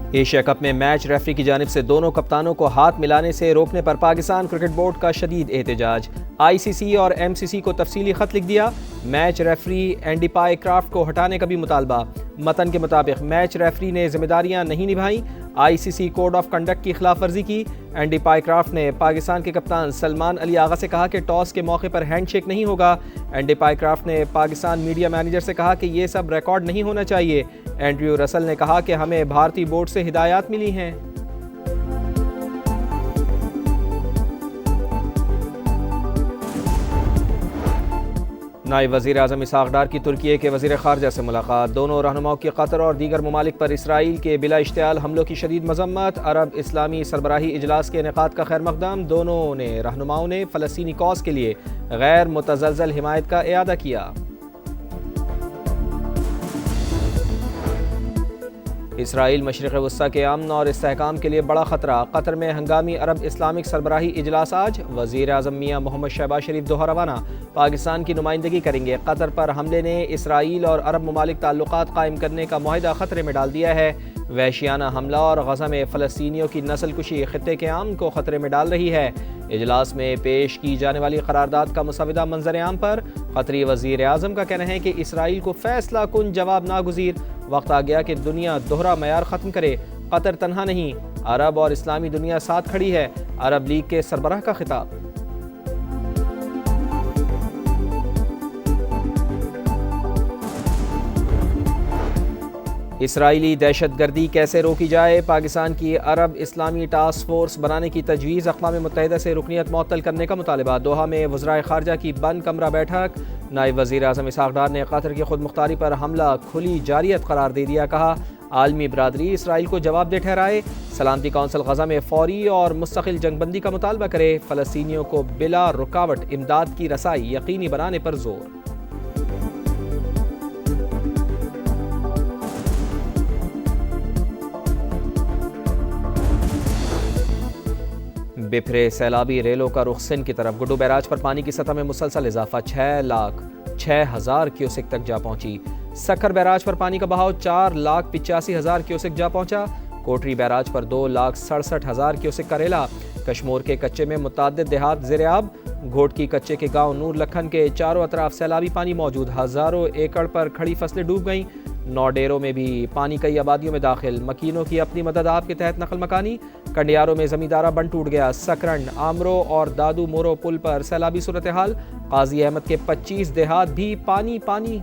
Asia cup में match referee की जानिब से दोनों कप्तानों को हाथ मिलाने से रोकने पर पाकिस्तान क्रिकेट बोर्ड का शदीद एहतजाज। ICC और MCC को तफसीली खत लिख दिया। मैच रेफरी एंडी पायक्राफ्ट को हटाने का भी मुतालबा। मतन के मुताबिक मैच रेफरी ने जिम्मेदारियां नहीं निभाई। ICC कोड ऑफ कंडक्ट की खिलाफ वर्जी की। एंडी पायक्राफ्ट ने पाकिस्तान के कप्तान सलमान अली आगा से कहा कि टॉस के मौके पर हैंडशेक नहीं होगा। एंडी पायक्राफ्ट ने पाकिस्तान मीडिया मैनेजर से कहा कि ये सब रिकॉर्ड नहीं होना चाहिए। एंड्रयू रसल ने कहा कि हमें भारतीय बोर्ड से हिदायत मिली हैं। नायब वज़ीर आज़म इसहाक़ डार की तुर्की के वज़ीर ख़ारजा से मुलाकात। दोनों रहनुमाओं की कतर और दीगर ममालिक पर इसराइल के बिला इश्तियाल हमलों की शदीद मज़म्मत। अरब इस्लामी सरबराही इजलास के इनेक़ाद का खैर मक़दम। दोनों रहनुमाओं ने फ़लस्तीनी कॉज़ के लिए गैर मुतज़लज़ल हिमायत का इआदा किया। इसराइल मशरिक़ वस्ता के अमन और इस्तेहकाम के लिए बड़ा ख़तरा। कतर में हंगामी अरब इस्लामिक सरबराही इजलास आज। वज़ीर आज़म मियाँ मोहम्मद शहबाज शरीफ दोहा रवाना पाकिस्तान की नुमाइंदगी करेंगे। कतर पर हमले ने इसराइल और अरब ममालिक ताल्लुकात कायम करने का मुआहिदा ख़तरे में डाल दिया है। वहशियाना हमला और गज़ा में फ़लस्तीनियों की नस्ल कुशी ख़ित्ते के अमन को ख़तरे में डाल रही है। इजलास में पेश की जाने वाली करारदाद का मुसविदा मंजर आम पर कतरी वज़ीर आज़म का कहना है कि इसराइल को फ़ैसला कुन जवाब नागुज़ीर। वक्त आ गया कि दुनिया दोहरा मयार ख़त्म करे। कतर तन्हा नहीं, अरब और इस्लामी दुनिया साथ खड़ी है। अरब लीग के सरबराह का खिताब। इसराइली दहशतगर्दी कैसे रोकी जाए। पाकिस्तान की अरब इस्लामी टास्क फोर्स बनाने की तजवीज़। अक़वाम मुत्तहिदा से रुकनियत मुअत्तल करने का मुतालबा। दोहा में वज़राए ख़ारजा की बंद कमरा बैठक। नायब वज़ीर आज़म इसहाक़ डार ने कतर की खुद मुख्तारी पर हमला खुली जारियत करार दे दिया। कहा आलमी बरादरी इसराइल को जवाबदेह ठहराए। सलामती कौंसल ग़ज़ा में फ़ौरी और मुस्तक़िल जंगबंदी का मुतालबा करे। फ़लस्तीनियों को बिला रुकावट इमदाद की रसाई यकीनी बनाने पर जोर। बिफरे सैलाबी रेलों का रुख सिंध की तरफ। गुड्डू बैराज पर पानी की सतह में मुसलसल इजाफा। 6,06,000 क्यूसेक तक जा पहुंची। सक्खर बैराज पर पानी का बहाव 4,85,000 क्यूसेक जा पहुंचा। कोटरी बैराज पर 2,67,000 क्यूसेक का रेला। कश्मीर के कच्चे में मुताद्दिद देहात ज़ेर-ए-आब। घोटकी कच्चे के गांव नूर लखन के चारों अतराफ सैलाबी पानी मौजूद। हज़ारों एकड़ पर खड़ी फसलें डूब गईं। 9 डेरों में भी पानी कई आबादियों में दाखिल। मकीनों की अपनी मदद आप के तहत नकल मकानी। कंडियारों में जमींदारा बंद टूट गया। सकरन, आमरो और दादू मोरो पुल पर सैलाबी सूरत हाल। काजी अहमद के 25 देहात भी पानी पानी।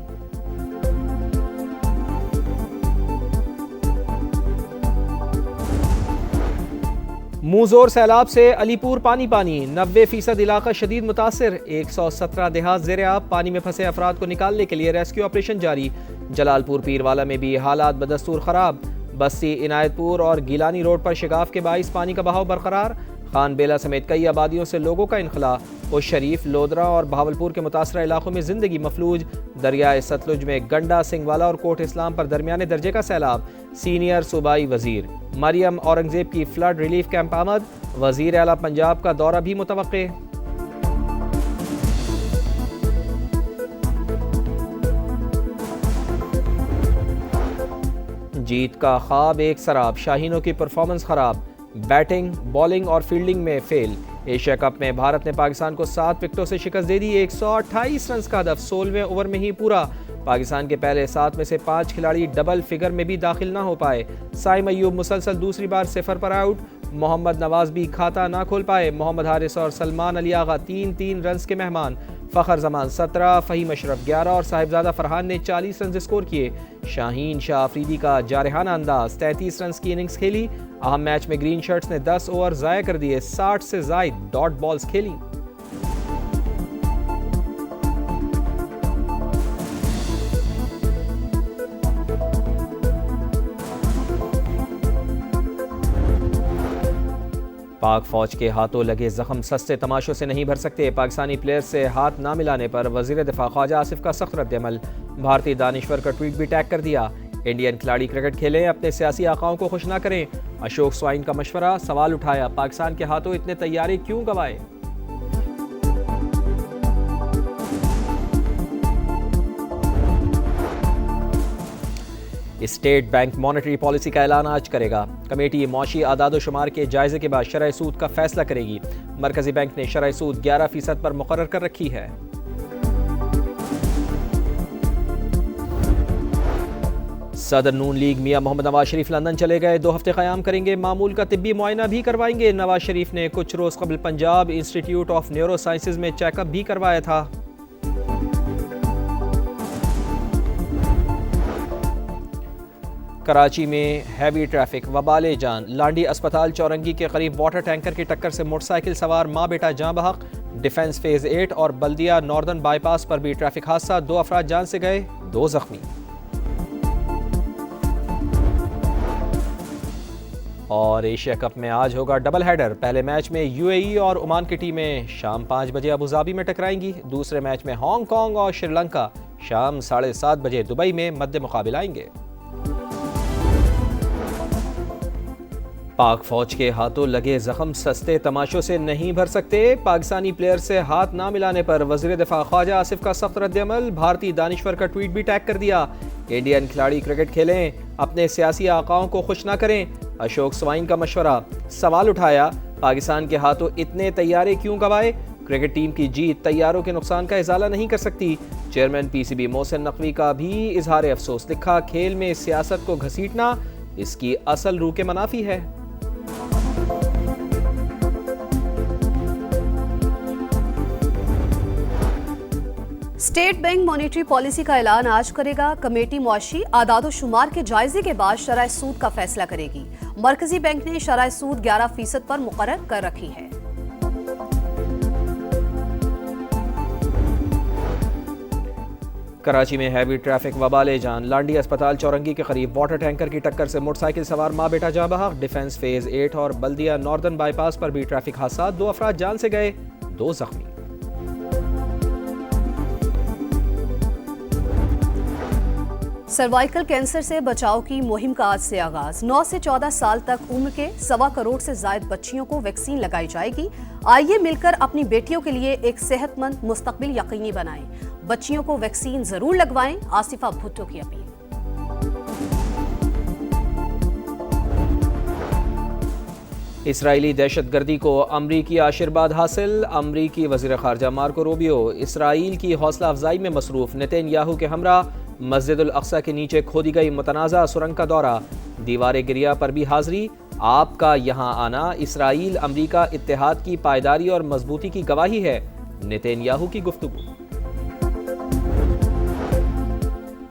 मुंहजोर सैलाब से अलीपुर पानी पानी। 90% इलाका शदीद मुतासिर। 117 देहात ज़ेर-ए-आब। पानी में फंसे अफराद को निकालने के लिए रेस्क्यू ऑपरेशन जारी। जलालपुर पीरवाला में भी हालात बदस्तूर खराब। बस्ती इनायतपुर और गिलानी रोड पर शिगाफ के बाइस पानी का बहाव बरकरार। खान बेला समेत कई आबादियों से लोगों का इनखला। उस शरीफ, लोधरा और भावलपुर के मुतासरा इलाकों में जिंदगी मफलूज। दरियाए सतलुज में गंडा, सिंगवाला और कोट इस्लाम पर दरमियाने दर्जे का सैलाब। सीनियर सूबाई वजीर मरियम औरंगजेब की फ्लड रिलीफ कैंप आमद। वजीर आला पंजाब का दौरा भी मुतवक्के। जीत का ख्वाब एक सराब। शाहीनों की परफॉर्मेंस खराब। बैटिंग, बॉलिंग और फील्डिंग में फेल। एशिया कप में भारत ने पाकिस्तान को 7 विकेटों से शिकस्त दे दी। 128 रन का हदफ 16वें ओवर में ही पूरा। पाकिस्तान के पहले 7 में से 5 खिलाड़ी डबल फिगर में भी दाखिल ना हो पाए। साइम अयूब मुसलसल दूसरी बार 0 पर आउट। मोहम्मद नवाज भी खाता ना खोल पाए। मोहम्मद हारिस और सलमान अली आगा 3-3 रन के मेहमान। फ़खर जमान 17, फ़हीम अशरफ 11 और साहिबजादा फरहान ने 40 रन स्कोर किए। शाहीन शाह अफरीदी का जारहाना अंदाज। 33 रन की इनिंग्स खेली। अहम मैच में ग्रीन शर्ट्स ने 10 ओवर ज़ाया कर दिए। 60 से ज़ायद डॉट बॉल्स खेली। पाक फौज के हाथों लगे जख्म सस्ते तमाशों से नहीं भर सकते। पाकिस्तानी प्लेयर से हाथ ना मिलाने पर वजीर दिफा ख्वाजा आसिफ का सख्त रद्द-ए-अमल। भारतीय दानिश्वर का ट्वीट भी टैग कर दिया। इंडियन खिलाड़ी क्रिकेट खेलें, अपने सियासी आकाओं को खुश ना करें। अशोक स्वाइन का मशवरा। सवाल उठाया, पाकिस्तान के हाथों इतने तैयारी क्यों गंवाए। स्टेट बैंक मॉनेटरी पॉलिसी का ऐलान आज करेगा। कमेटी मौशी आदाद शुमार के जायजे के बाद शरह सूद का फैसला करेगी। मरकजी बैंक ने शरह सूद 11% पर मुकर्रर कर रखी है। सदर नून लीग मियां मोहम्मद नवाज शरीफ लंदन चले गए। 2 हफ्ते क़याम करेंगे। मामूल का तिब्बी मुआयना भी करवाएंगे। नवाज शरीफ ने कुछ रोज़ कबल Punjab institute of neuro sciences में चेकअप भी करवाया था। कराची में हैवी ट्रैफिक वबाले जान। लांडी अस्पताल चौरंगी के करीब वाटर टैंकर की टक्कर से मोटरसाइकिल सवार माँ बेटा जाँ बहक। डिफेंस फेज 8 और बल्दिया नॉर्दर्न बाईपास पर भी ट्रैफिक हादसा। 2 अफराद जान से गए, 2 जख्मी। और एशिया कप में आज होगा डबल हेडर। पहले मैच में यूएई और ओमान की टीमें शाम 5 बजे अबूधाबी में टकराएंगी। दूसरे मैच में हांगकांग और श्रीलंका शाम 7:30 बजे दुबई में मद्दे मुकाबिल आएंगे। पाक फौज के हाथों लगे जख्म सस्ते तमाशों से नहीं भर सकते। पाकिस्तानी प्लेयर से हाथ ना मिलाने पर वज़ीर दिफा ख्वाजा आसिफ का सख्त रद्द-ए-अमल। भारतीय दानिश्वर का ट्वीट भी टैग कर दिया। इंडियन खिलाड़ी क्रिकेट खेलें, अपने सियासी आकाओं को खुश ना करें। अशोक स्वाइन का मशवरा। सवाल उठाया, पाकिस्तान के हाथों इतने तैयारे क्यों गवाए? क्रिकेट टीम की जीत तैयारों के नुकसान का इजाला नहीं कर सकती। चेयरमैन पीसीबी मोहसिन नकवी का भी इजहार अफसोस। लिखा, खेल में सियासत को घसीटना इसकी असल रूह के मनाफी है। स्टेट बैंक मॉनेटरी पॉलिसी का ऐलान आज करेगा। कमेटी मुआशी आदाद शुमार के जायजे के बाद शरह सूद का फैसला करेगी। मरकजी बैंक ने शरह सूद 11% पर मुकर्रर कर रखी है। कराची में हैवी ट्रैफिक वबाले जान। लांडी अस्पताल चौरंगी के करीब वाटर टैंकर की टक्कर से मोटरसाइकिल सवार माँ बेटा जाँ बहक। डिफेंस फेज 8 और बल्दिया नॉर्दर्न बाईपास पर भी ट्रैफिक हादसा। 2 अफराद जान से गए, 2 जख्मी। सर्वाइकल कैंसर से बचाव की मुहिम का आज से आगाज। 9 से 14 साल तक उम्र के 1.25 करोड़ से ज्यादा बच्चियों को वैक्सीन लगाई जाएगी। आइए मिलकर अपनी बेटियों के लिए एक सेहतमंद मुस्तकबिल यकीनी बनाएं। बच्चियों को वैक्सीन जरूर लगवाएं। आसिफा भुट्टो की अपील। इसराइली दहशतगर्दी को अमरीकी आशीर्वाद हासिल। अमरीकी वज़ीर ख़ारजा मार्को रूबियो इसराइल की हौसला अफजाई में मसरूफ। नेतन्याहू के हमरा मस्जिदुल अक्सा के नीचे खोदी गई मुतनाज़ा सुरंग का दौरा। दीवार गिरिया पर भी हाजिरी। आपका यहाँ आना इसराइल अमरीका इत्तेहाद की पायदारी और मजबूती की गवाही है। नेतन्याहू की गुफ्तगू।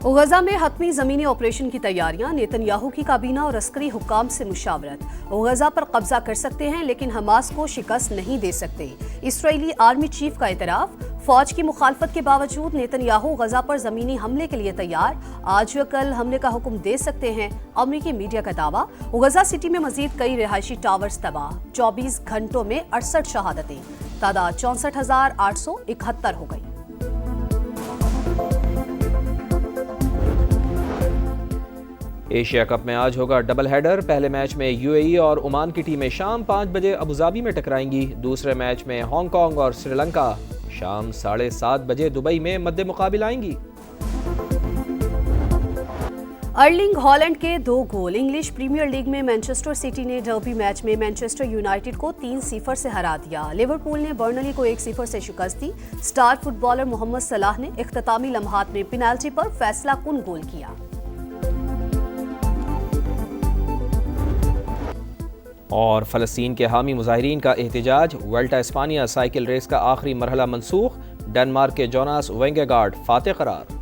गजा में हतमी जमीनी ऑपरेशन की तैयारियां। नेतन्याहू की काबीना और अस्करी हुक्काम से मुशावरत। गजा पर कब्जा कर सकते हैं लेकिन हमास को शिकस्त नहीं दे सकते। इसराइली आर्मी चीफ का इतराफ। फौज की मुखालफत के बावजूद नेतन्याहू गजा पर जमीनी हमले के लिए तैयार। आज या कल हमले का हुक्म दे सकते हैं, अमरीकी मीडिया का दावा। गजा सिटी में मजीद कई रिहायशी टावर्स तबाह। 24 घंटों में 68 शहादतें। तादाद 64,871 हो गई। एशिया कप में आज होगा डबल हेडर। पहले मैच में यूएई और ओमान की टीमें शाम 5 बजे अबूधाबी में टकराएंगी। दूसरे मैच में हांगकांग और श्रीलंका शाम 7:30 बजे दुबई में मद्दे मुकाबिल आएंगी। अर्लिंग हॉलैंड के 2 गोल। इंग्लिश प्रीमियर लीग में मैनचेस्टर सिटी ने डर्बी मैच में मैनचेस्टर यूनाइटेड को 3-0 से हरा दिया। लिवरपूल ने बर्नली को 1-0 से शिकस्त दी। स्टार फुटबॉलर मोहम्मद सलाह ने इख्तितामी लम्हात में पेनाल्टी पर फैसला कुन गोल किया। और फ़लस्तीन के हामी मुजाहिरीन का एहतजाज। वोल्टा इस्पानिया साइकिल रेस का आखिरी मरहला मनसूख। डेनमार्क के जोनास वेंगेगार्ड फातेह करार।